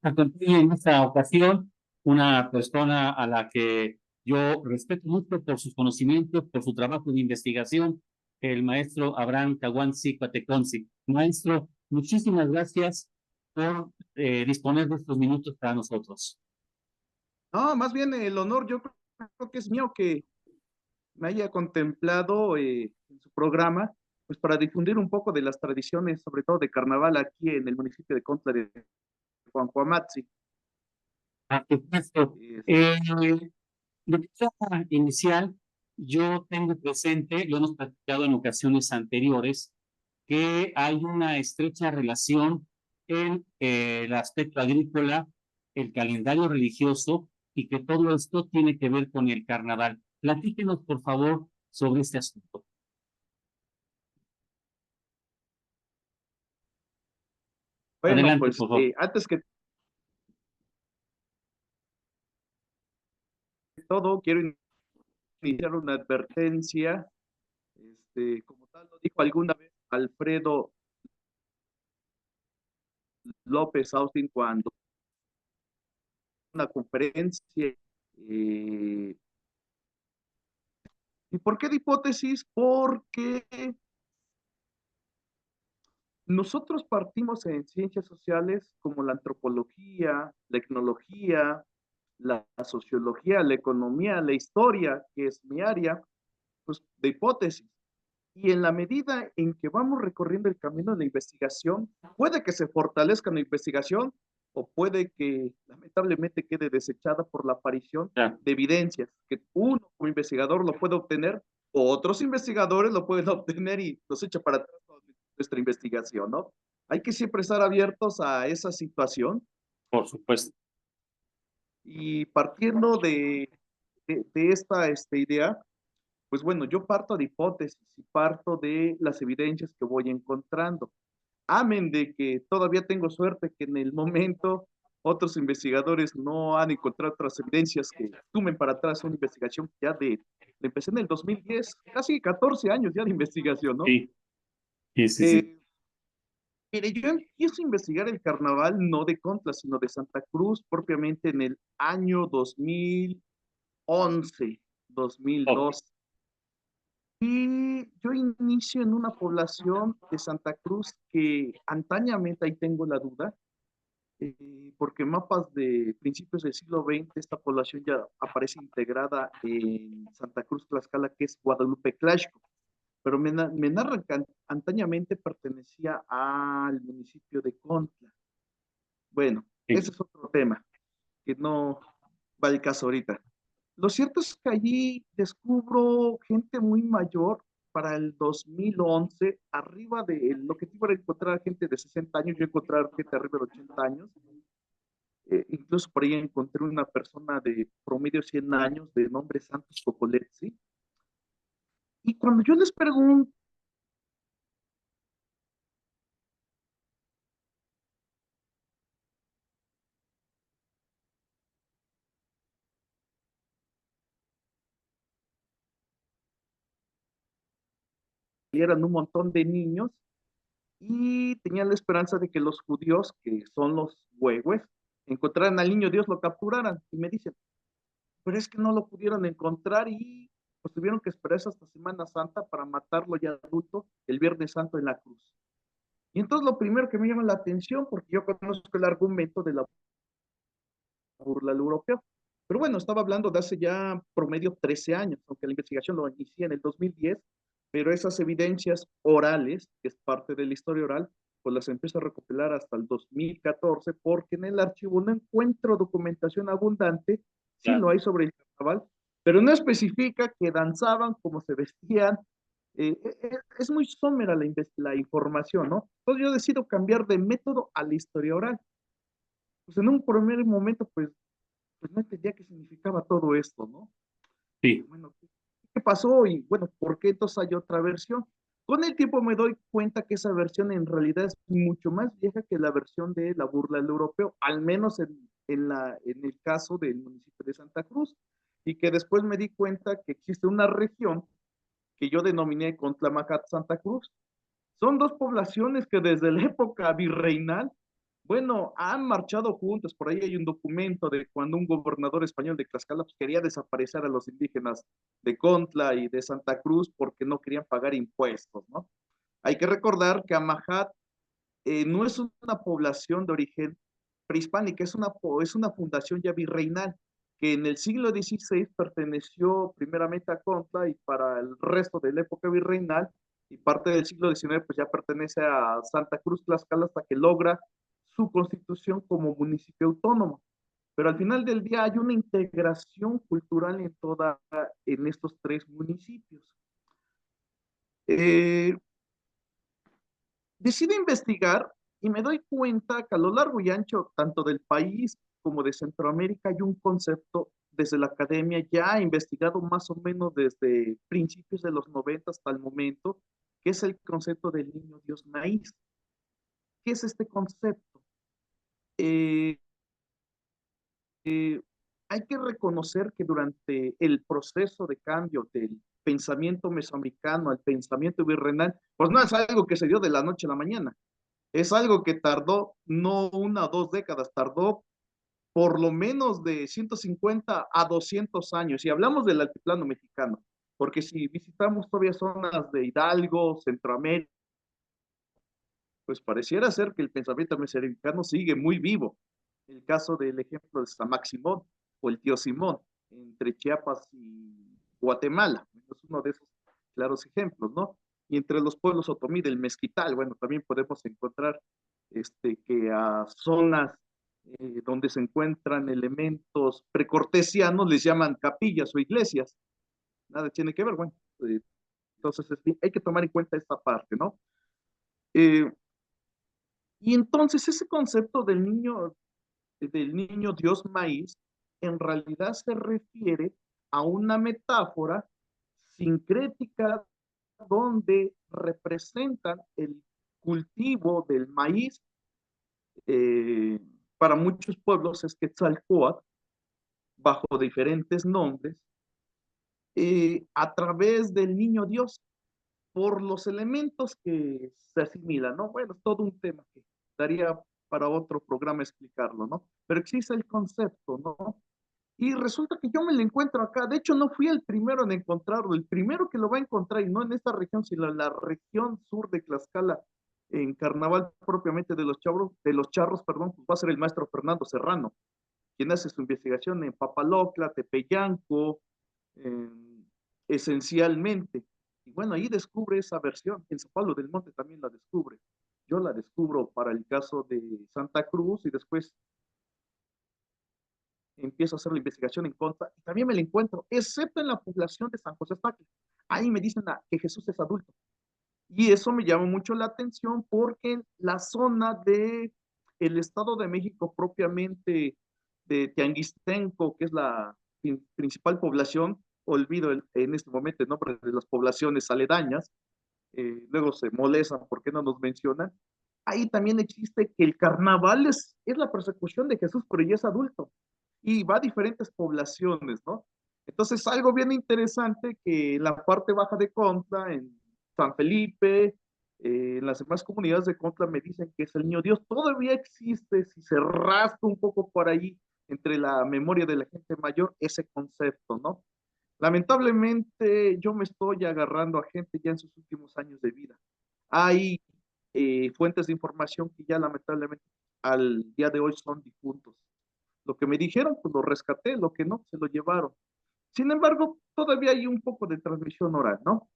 Acompaña en esta ocasión una persona a la que yo respeto mucho por sus conocimientos, por su trabajo de investigación, el maestro Abraham Tawansi Cuateconsi. Maestro, muchísimas gracias por disponer de estos minutos para nosotros. No, más bien el honor yo creo que es mío que me haya contemplado en su programa, pues para difundir un poco de las tradiciones, sobre todo de carnaval aquí en el municipio de Contla de Juancoamatzi. Por supuesto. Eh, De manera inicial, yo tengo presente, lo hemos platicado en ocasiones anteriores, que hay una estrecha relación en el aspecto agrícola, el calendario religioso y que todo esto tiene que ver con el carnaval. Platíquenos, por favor, sobre este asunto. bueno, Adelante, pues por favor. antes que todo, quiero iniciar una advertencia, como tal lo dijo alguna vez Alfredo López Austin cuando una conferencia. eh, ¿Y por qué de hipótesis? Porque nosotros partimos en ciencias sociales como la antropología, la etnología, la sociología, la economía, la historia, que es mi área, pues de hipótesis. Y en la medida en que vamos recorriendo el camino de la investigación, puede que se fortalezca la investigación o puede que lamentablemente quede desechada por la aparición Ya, de evidencias que uno como investigador lo puede obtener o otros investigadores lo pueden obtener y nos echa para atrás toda nuestra investigación, ¿no? Hay que siempre estar abiertos a esa situación por supuesto. y partiendo de esta idea, pues bueno, yo parto de hipótesis y parto de las evidencias que voy encontrando. Amén de que todavía tengo suerte que en el momento otros investigadores no han encontrado otras evidencias que sumen para atrás una investigación ya empecé en el 2010, casi 14 años ya de investigación, ¿no? Sí, sí, sí, sí. Eh, Mire, yo empiezo a investigar el carnaval no de Contla, sino de Santa Cruz, propiamente en el año 2011, Ok, 2012. Y yo inicio en una población de Santa Cruz que antañamente, ahí tengo la duda, porque mapas de principios del siglo XX, esta población ya aparece integrada en Santa Cruz, Tlaxcala, que es Guadalupe Tlaxco, pero me narran que antañamente pertenecía al municipio de Contla. Bueno, sí. ese es otro tema, que no va al caso ahorita. Lo cierto es que allí descubro gente muy mayor para el 2011, arriba de el objetivo era encontrar gente de 60 años, yo encontrar gente arriba de 80 años. Incluso por ahí encontré una persona de promedio 100 años de nombre Santos Cocoletzi. Y cuando yo les pregunto, eran un montón de niños y tenían la esperanza de que los judíos, que son los huehues, encontraran al niño Dios, lo capturaran. Y me dicen, pero es que no lo pudieron encontrar y pues tuvieron que esperar hasta Semana Santa para matarlo ya adulto el Viernes Santo en la cruz. Y entonces lo primero que me llama la atención, porque yo conozco el argumento de la burla al europeo, pero bueno, estaba hablando de hace ya promedio 13 años, aunque la investigación lo inicié en el 2010, pero esas evidencias orales, que es parte de la historia oral, pues las empiezo a recopilar hasta el 2014, porque en el archivo no encuentro documentación abundante, sí Ya. lo hay sobre el carnaval, pero no especifica que danzaban, cómo se vestían. Es muy somera la información, ¿no? Entonces yo decido cambiar de método a la historia oral. Pues en un primer momento, pues no entendía qué significaba todo esto, ¿no? Dije, Sí, bueno, ¿qué pasó? Y bueno, ¿por qué entonces hay otra versión? Con el tiempo me doy cuenta que esa versión en realidad es mucho más vieja que la versión de la burla del europeo, al menos en el caso del municipio de Santa Cruz, y que después me di cuenta que existe una región que yo denominé Contlamacat Santa Cruz. Son dos poblaciones que desde la época virreinal Bueno, han marchado juntos, por ahí hay un documento de cuando un gobernador español de Tlaxcala pues, quería desaparecer a los indígenas de Contla y de Santa Cruz porque no querían pagar impuestos, ¿no? Hay que recordar que Amajat no es una población de origen prehispánica, es una fundación ya virreinal que en el siglo XVI perteneció primeramente a Contla y para el resto de la época virreinal y parte del siglo XIX pues ya pertenece a Santa Cruz Tlaxcala hasta que logra su constitución como municipio autónomo. Pero al final del día hay una integración cultural en estos tres municipios. Eh, Decido investigar y me doy cuenta que a lo largo y ancho, tanto del país como de Centroamérica, hay un concepto desde la academia ya investigado más o menos desde principios de los 90 hasta el momento, que es el concepto del niño Dios maíz. ¿Qué es este concepto? Eh, Hay que reconocer que durante el proceso de cambio del pensamiento mesoamericano al pensamiento virreinal, pues no es algo que se dio de la noche a la mañana. Es algo que tardó no 1 o 2 décadas, tardó por lo menos de 150 a 200 años. Y hablamos del altiplano mexicano, porque si visitamos todavía zonas de Hidalgo, Centroamérica, pues pareciera ser que el pensamiento mesoamericano sigue muy vivo. El caso del ejemplo de San Maximón o el Tío Simón entre Chiapas y Guatemala, es uno de esos claros ejemplos, ¿no? Y entre los pueblos otomí del Mezquital, bueno, también podemos encontrar que a zonas donde se encuentran elementos precortesianos les llaman capillas o iglesias. Nada tiene que ver, bueno. Entonces hay que tomar en cuenta esta parte, ¿no? Eh, y entonces ese concepto del niño Dios maíz, en realidad se refiere a una metáfora sincrética donde representan el cultivo del maíz. eh, para muchos pueblos es Quetzalcóatl, bajo diferentes nombres, a través del niño Dios, por los elementos que se asimilan, ¿no? Bueno, es todo un tema que daría para otro programa explicarlo, ¿no? Pero existe el concepto, ¿no? Y resulta que yo me lo encuentro acá. De hecho, no fui el primero en encontrarlo. El primero que lo va a encontrar, y no en esta región, sino en la región sur de Tlaxcala, en carnaval propiamente de los charros, perdón, pues va a ser el maestro Fernando Serrano, quien hace su investigación en Papalocla, Tepeyanco, eh, esencialmente. Y bueno, ahí descubre esa versión. En San Pablo del Monte también la descubre. Yo la descubro para el caso de Santa Cruz y después empiezo a hacer la investigación en contra y también me la encuentro, excepto en la población de San José Tacle. Ahí me dicen que Jesús es adulto. Y eso me llama mucho la atención porque la zona de el Estado de México propiamente de Tianguistenco, que es la principal población, olvido en este momento el nombre de las poblaciones aledañas, luego se molestan porque no nos mencionan. Ahí también existe que el carnaval es la persecución de Jesús, pero ya es adulto y va a diferentes poblaciones, ¿no? Entonces, algo bien interesante que en la parte baja de Contla, en San Felipe, en las demás comunidades de Contla me dicen que es el niño Dios, todavía existe, si se rasca un poco por ahí entre la memoria de la gente mayor, ese concepto, ¿no? Lamentablemente, yo me estoy agarrando a gente ya en sus últimos años de vida. Hay fuentes de información que ya lamentablemente al día de hoy son difuntos. Lo que me dijeron, pues lo rescaté, lo que no, se lo llevaron. Sin embargo, todavía hay un poco de transmisión oral, ¿no?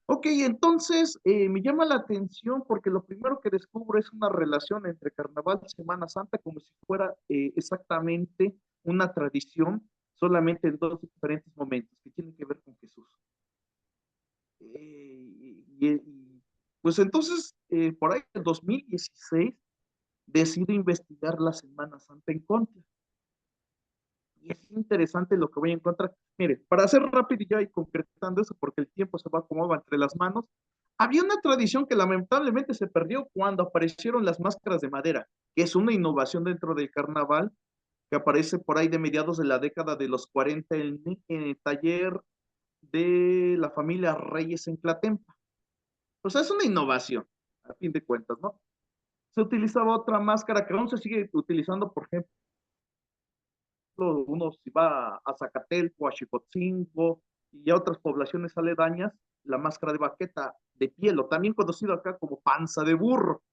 Ok, entonces me llama la atención porque lo primero que descubro es una relación entre Carnaval y Semana Santa como si fuera exactamente una tradición, solamente en dos diferentes momentos que tienen que ver con Jesús. Pues entonces, por ahí en 2016, decido investigar la Semana Santa en contra. Y es interesante lo que voy a encontrar. Mire, para hacer rápido y ya y concretando eso, porque el tiempo se va como va entre las manos, había una tradición que lamentablemente se perdió cuando aparecieron las máscaras de madera, que es una innovación dentro del carnaval, que aparece por ahí de mediados de la década de los 40 en el taller de la familia Reyes en Tlatempa. O sea, es una innovación, a fin de cuentas, ¿no? se utilizaba otra máscara que aún se sigue utilizando, por ejemplo, uno si va a Zacatelco, a Xicotzingo y a otras poblaciones aledañas, la máscara de baqueta de piel, o también conocido acá como panza de burro.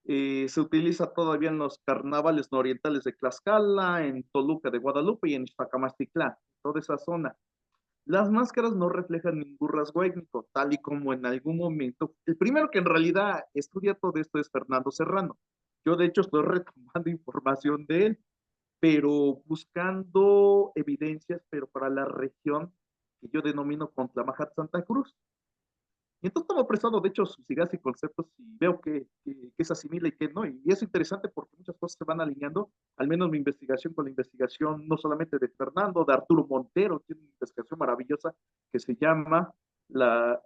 Se utiliza todavía en los carnavales nororientales de Tlaxcala, en Toluca de Guadalupe y en Ixtacamastitlán, toda esa zona. Las máscaras no reflejan ningún rasgo étnico, tal y como en algún momento. El primero que en realidad estudia todo esto es Fernando Serrano. Yo, de hecho, estoy retomando información de él, pero buscando evidencias, pero para la región que yo denomino Contlamahat Santa Cruz. Y entonces tomo prestado, de hecho, sus ideas y conceptos y veo que se asimila y que no. Y es interesante porque muchas cosas se van alineando, al menos mi investigación con la investigación no solamente de Fernando, de Arturo Montero, tiene una investigación maravillosa que se llama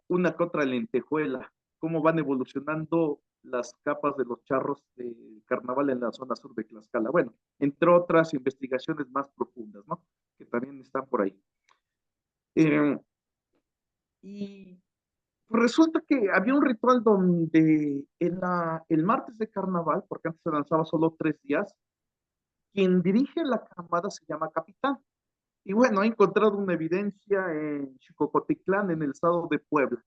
Una contra lentejuela, cómo van evolucionando las capas de los charros de carnaval en la zona sur de Tlaxcala. Bueno, entre otras investigaciones más profundas, ¿no? Que también están por ahí. Y resulta que había un ritual donde el martes de carnaval, porque antes se lanzaba solo 3 días, quien dirige la camada se llama capitán. Y bueno, he encontrado una evidencia en Xicocotitlán, en el estado de Puebla.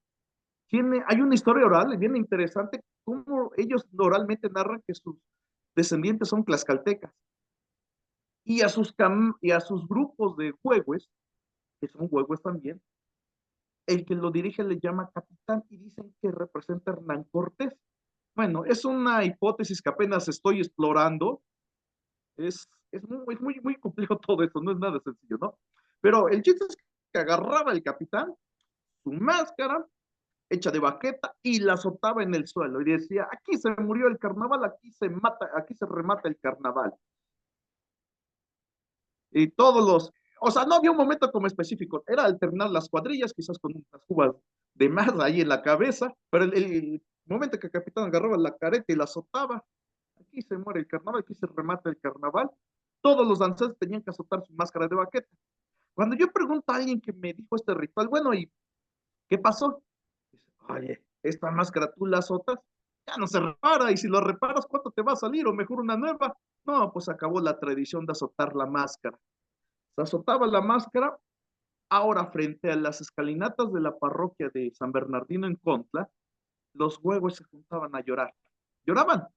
Hay una historia oral bien interesante, cómo ellos oralmente narran que sus descendientes son tlaxcaltecas. Y a sus grupos de huehues, que son huehues también, el que lo dirige le llama capitán y dicen que representa a Hernán Cortés. Bueno, es una hipótesis que apenas estoy explorando. Es muy complejo todo esto, no es nada sencillo, ¿no? Pero el chiste es que agarraba el capitán, su máscara, hecha de baqueta, y la azotaba en el suelo y decía, aquí se murió el carnaval, aquí se remata el carnaval. Y o sea, no había un momento como específico, era alternar las cuadrillas, quizás con unas cubas de más ahí en la cabeza, pero el momento que el capitán agarraba la careta y la azotaba, aquí se muere el carnaval, aquí se remata el carnaval, todos los danzantes tenían que azotar su máscara de baqueta. Cuando yo pregunto a alguien que me dijo este ritual, bueno, ¿y qué pasó? Dice, oye, esta máscara tú la azotas, ya no se repara, y si lo reparas, ¿cuánto te va a salir? O mejor una nueva. No, pues acabó la tradición de azotar la máscara. Se azotaba la máscara. Ahora, frente a las escalinatas de la parroquia de San Bernardino en Contla, los huevos se juntaban a llorar. Lloraban.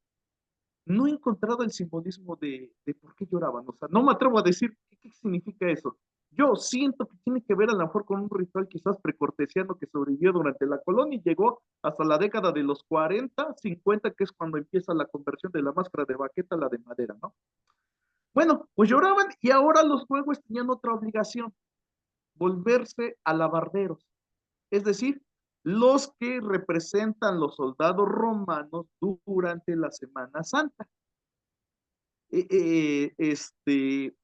No he encontrado el simbolismo de por qué lloraban. O sea, no me atrevo a decir qué significa eso. Yo siento que tiene que ver a lo mejor con un ritual quizás precortesiano que sobrevivió durante la colonia y llegó hasta la década de los 40, 50, que es cuando empieza la conversión de la máscara de baqueta a la de madera, ¿no? Bueno, pues lloraban y ahora los huevos tenían otra obligación, volverse alabarderos, es decir, los que representan los soldados romanos durante la Semana Santa. Eh, eh, este,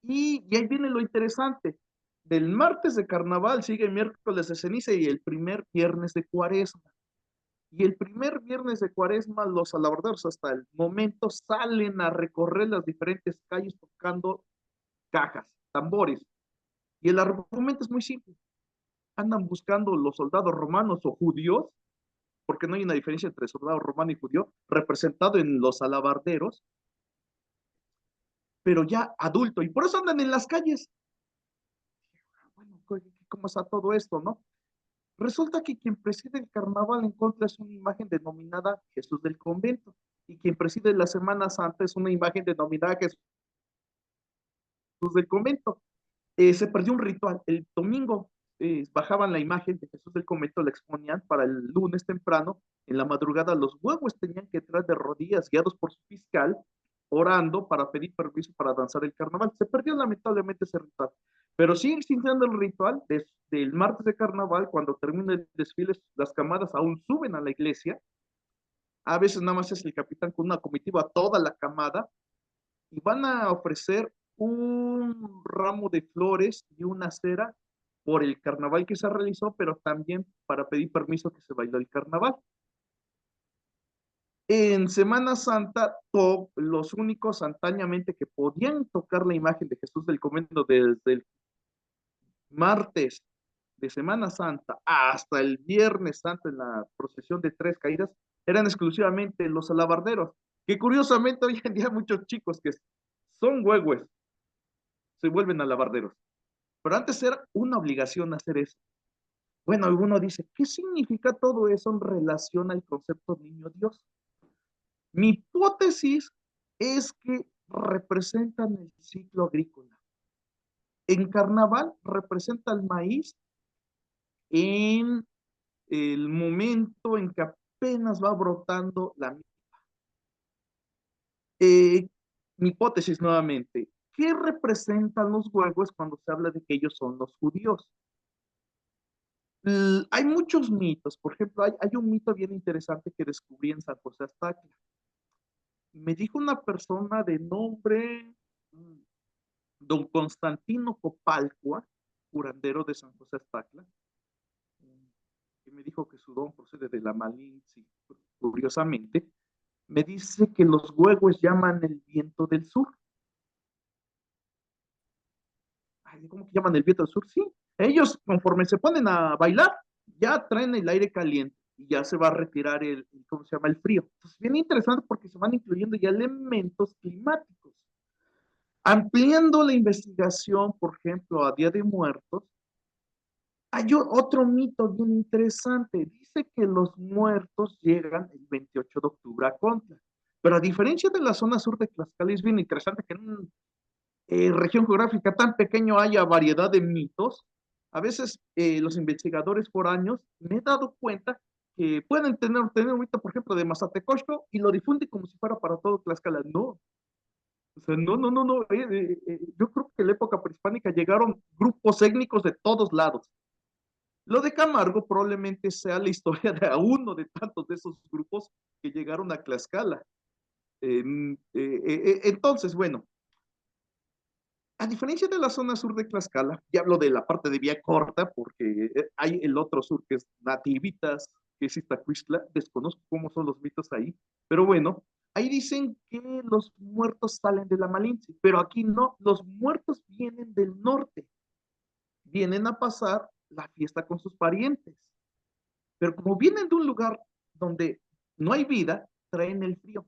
y ahí viene lo interesante. Del martes de carnaval sigue el miércoles de ceniza y el primer viernes de cuaresma. Y el primer viernes de cuaresma los alabarderos hasta el momento salen a recorrer las diferentes calles tocando cajas, tambores. Y el argumento es muy simple. Andan buscando los soldados romanos o judíos, porque no hay una diferencia entre soldado romano y judío, representado en los alabarderos, pero ya adulto. Y por eso andan en las calles. Bueno, ¿cómo está todo esto, no? Resulta que quien preside el carnaval en contra es una imagen denominada Jesús del Convento. Y quien preside la Semana Santa es una imagen denominada Jesús del Convento. Se perdió un ritual. El domingo bajaban la imagen de Jesús del Convento, la exponían para el lunes temprano. En la madrugada los huevos tenían que entrar de rodillas, guiados por su fiscal, orando para pedir permiso para danzar el carnaval. Se perdió lamentablemente ese ritual. Pero sigue existiendo el ritual desde el martes de carnaval, cuando termina el desfile, las camadas aún suben a la iglesia. A veces nada más es el capitán con una comitiva, toda la camada, y van a ofrecer un ramo de flores y una cera por el carnaval que se realizó, pero también para pedir permiso que se bailó el carnaval. En Semana Santa, los únicos antañamente que podían tocar la imagen de Jesús del Convento desde el martes de Semana Santa hasta el Viernes Santo en la procesión de Tres Caídas eran exclusivamente los alabarderos, que curiosamente hoy en día muchos chicos que son huehues se vuelven alabarderos. Pero antes era una obligación hacer eso. Bueno, uno dice, ¿qué significa todo eso en relación al concepto niño Dios? Mi hipótesis es que representan el ciclo agrícola. En carnaval representa el maíz en el momento en que apenas va brotando la mi hipótesis nuevamente. ¿Qué representan los huevos cuando se habla de que ellos son los judíos? Hay muchos mitos. Por ejemplo, hay un mito bien interesante que descubrí en San José Aztacla. Me dijo una persona de nombre don Constantino Copalcua, curandero de San José Aztacla, que me dijo que su don procede de la Malinche, curiosamente, me dice que los huevos llaman el viento del sur. Ay, ¿cómo que llaman el viento del sur? Sí, ellos conforme se ponen a bailar, ya traen el aire caliente y ya se va a retirar ¿cómo se llama? El frío. Entonces, bien interesante porque se van incluyendo ya elementos climáticos. Ampliando la investigación, por ejemplo, a Día de Muertos, hay otro mito bien interesante. Dice que los muertos llegan el 28 de octubre a Contla. Pero a diferencia de la zona sur de Tlaxcala, es bien interesante que en una región geográfica tan pequeña haya variedad de mitos. A veces los investigadores por años me he dado cuenta que pueden tener un mito, por ejemplo, de Mazatecosco y lo difunden como si fuera para todo Tlaxcala. No, o sea, no, no, no, no. Yo creo que en la época prehispánica llegaron grupos étnicos de todos lados. Lo de Camargo probablemente sea la historia de uno de tantos de esos grupos que llegaron a Tlaxcala. Entonces, bueno, a diferencia de la zona sur de Tlaxcala, y hablo de la parte de Vía Corta, porque hay el otro sur que es Nativitas, que es Iztacuistla, desconozco cómo son los mitos ahí, pero bueno, ahí dicen que los muertos salen de la Malinche, pero aquí no, los muertos vienen del norte, vienen a pasar la fiesta con sus parientes. Pero como vienen de un lugar donde no hay vida, traen el frío.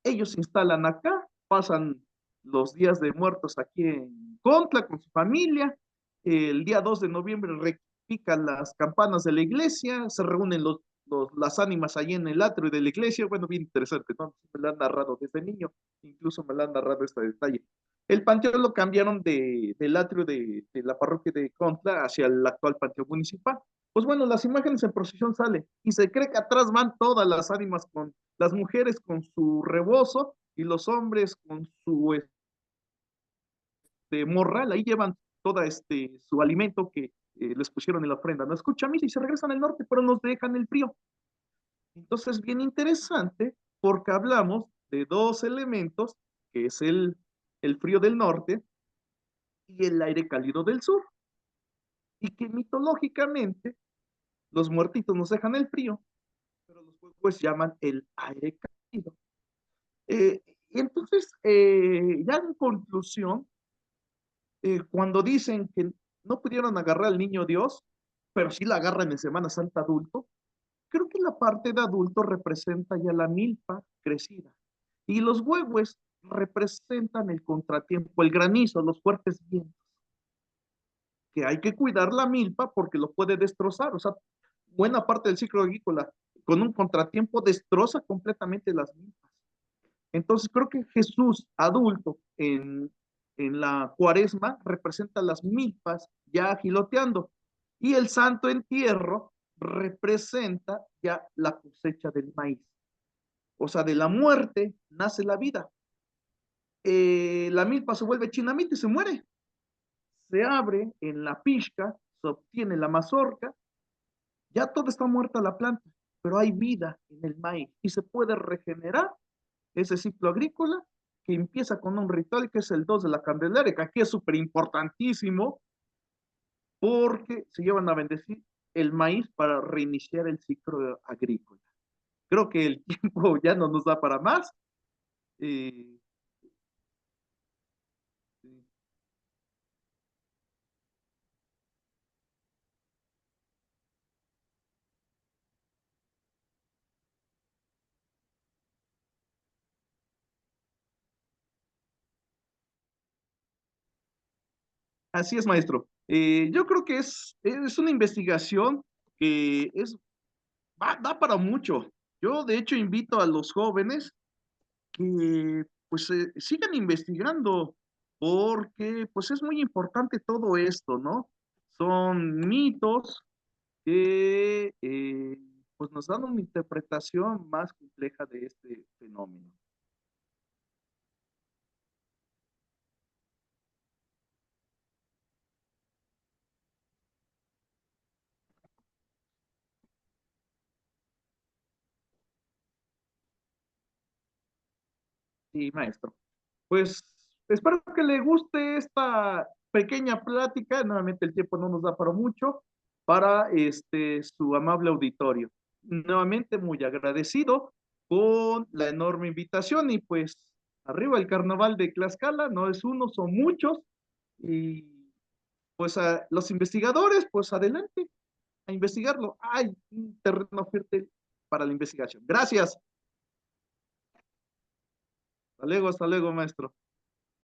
Ellos se instalan acá, pasan los días de muertos aquí en Contla con su familia. El día 2 de noviembre repican las campanas de la iglesia, se reúnen las ánimas ahí en el atrio de la iglesia. Bueno, bien interesante, ¿no? Me lo han narrado desde niño, incluso me lo han narrado este detalle. El panteón lo cambiaron del atrio de la parroquia de Contla hacia el actual panteón municipal. Pues bueno, las imágenes en procesión salen y se cree que atrás van todas las ánimas con las mujeres con su rebozo y los hombres con su morral, ahí llevan todo su alimento que les pusieron en la ofrenda. No escucha misa y se regresan al norte, pero nos dejan el frío. Entonces, bien interesante, porque hablamos de dos elementos, que es el frío del norte y el aire cálido del sur, y que mitológicamente los muertitos nos dejan el frío, pero los pues llaman el aire cálido. Y entonces, ya en conclusión, cuando dicen que no pudieron agarrar al niño Dios, pero sí la agarran en Semana Santa adulto, creo que la parte de adulto representa ya la milpa crecida. Y los huevos representan el contratiempo, el granizo, los fuertes vientos, que hay que cuidar la milpa porque lo puede destrozar. O sea, buena parte del ciclo agrícola con un contratiempo destroza completamente las milpas. Entonces creo que Jesús adulto en la cuaresma representa las milpas ya giloteando y el santo entierro representa ya la cosecha del maíz. O sea, de la muerte nace la vida. La milpa se vuelve chinamita y se muere. Se abre en la pizca, se obtiene la mazorca, ya todo está muerta la planta, pero hay vida en el maíz y se puede regenerar ese ciclo agrícola que empieza con un ritual que es el 2 de la Candelaria, que aquí es súper importantísimo porque se llevan a bendecir el maíz para reiniciar el ciclo agrícola. Creo que el tiempo ya no nos da para más. Eh, Así es, maestro. Yo creo que es una investigación que da para mucho. Yo, de hecho, invito a los jóvenes que pues sigan investigando, porque pues es muy importante todo esto, ¿no? Son mitos que pues nos dan una interpretación más compleja de este fenómeno. Sí, maestro. Pues espero que le guste esta pequeña plática. Nuevamente el tiempo no nos da para mucho, para su amable auditorio. Nuevamente muy agradecido con la enorme invitación y pues arriba el carnaval de Tlaxcala, no es uno, son muchos y pues a los investigadores, pues adelante a investigarlo. Hay un terreno fértil para la investigación. Gracias. Hasta luego, maestro.